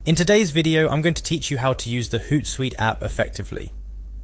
In today's video, I'm going to teach you how to use the Hootsuite app effectively.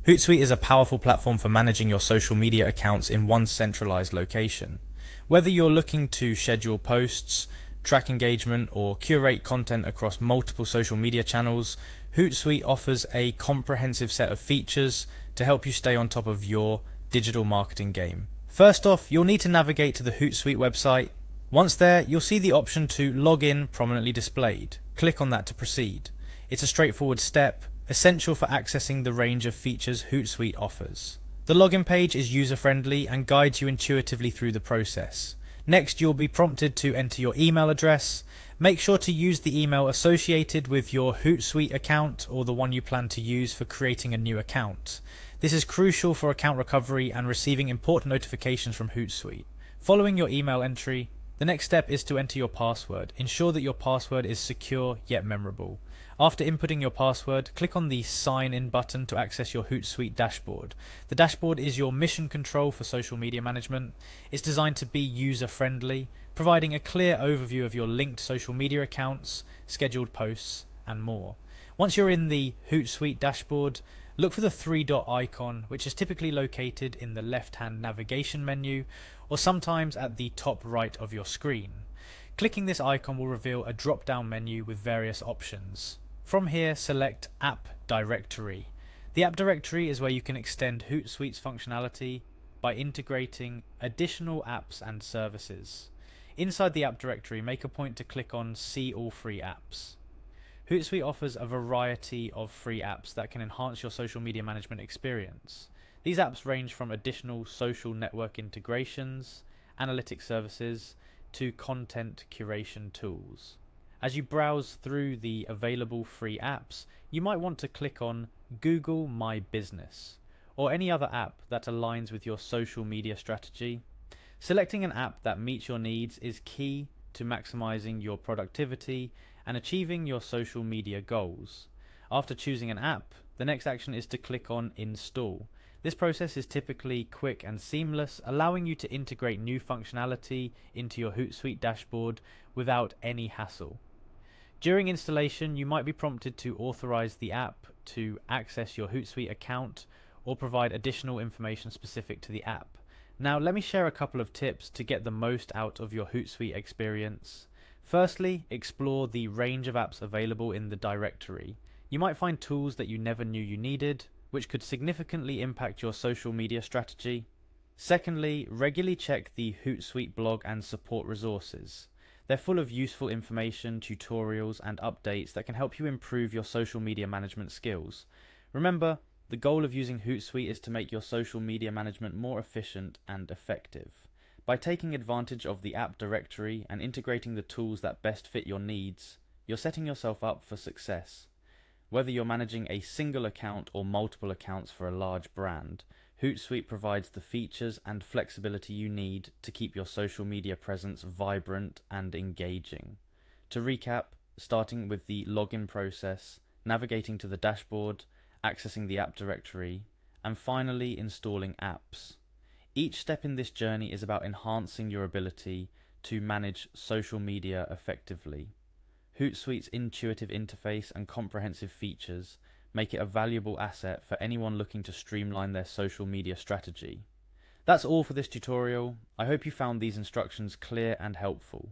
Hootsuite is a powerful platform for managing your social media accounts in one centralized location. Whether you're looking to schedule posts, track engagement, or curate content across multiple social media channels, Hootsuite offers a comprehensive set of features to help you stay on top of your digital marketing game. First off, you'll need to navigate to the Hootsuite website. Once there, you'll see the option to log in prominently displayed. Click on that to proceed. It's a straightforward step, essential for accessing the range of features Hootsuite offers. The login page is user-friendly and guides you intuitively through the process. Next, you'll be prompted to enter your email address. Make sure to use the email associated with your Hootsuite account or the one you plan to use for creating a new account. This is crucial for account recovery and receiving important notifications from Hootsuite. Following your email entry, the next step is to enter your password. Ensure that your password is secure yet memorable. After inputting your password, click on the Sign In button to access your Hootsuite dashboard. The dashboard is your mission control for social media management. It's designed to be user-friendly, providing a clear overview of your linked social media accounts, scheduled posts, and more. Once you're in the Hootsuite dashboard, look for the three-dot icon, which is typically located in the left-hand navigation menu or sometimes at the top right of your screen. Clicking this icon will reveal a drop-down menu with various options. From here, select App Directory. The App Directory is where you can extend Hootsuite's functionality by integrating additional apps and services. Inside the App Directory, make a point to click on See All Free Apps. Hootsuite offers a variety of free apps that can enhance your social media management experience. These apps range from additional social network integrations, analytics services, to content curation tools. As you browse through the available free apps, you might want to click on Google My Business or any other app that aligns with your social media strategy. Selecting an app that meets your needs is key to maximizing your productivity and achieving your social media goals. After choosing an app, the next action is to click on Install. This process is typically quick and seamless, allowing you to integrate new functionality into your Hootsuite dashboard without any hassle. During installation, you might be prompted to authorize the app to access your Hootsuite account or provide additional information specific to the app. Now, let me share a couple of tips to get the most out of your Hootsuite experience. Firstly, explore the range of apps available in the directory. You might find tools that you never knew you needed, which could significantly impact your social media strategy. Secondly, regularly check the Hootsuite blog and support resources. They're full of useful information, tutorials, and updates that can help you improve your social media management skills. Remember, the goal of using Hootsuite is to make your social media management more efficient and effective. By taking advantage of the app directory and integrating the tools that best fit your needs, you're setting yourself up for success. Whether you're managing a single account or multiple accounts for a large brand, Hootsuite provides the features and flexibility you need to keep your social media presence vibrant and engaging. To recap, starting with the login process, navigating to the dashboard, accessing the app directory, and finally installing apps. Each step in this journey is about enhancing your ability to manage social media effectively. Hootsuite's intuitive interface and comprehensive features make it a valuable asset for anyone looking to streamline their social media strategy. That's all for this tutorial. I hope you found these instructions clear and helpful.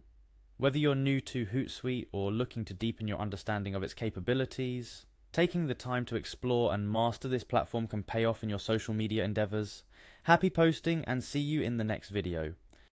Whether you're new to Hootsuite or looking to deepen your understanding of its capabilities, taking the time to explore and master this platform can pay off in your social media endeavors. Happy posting and see you in the next video.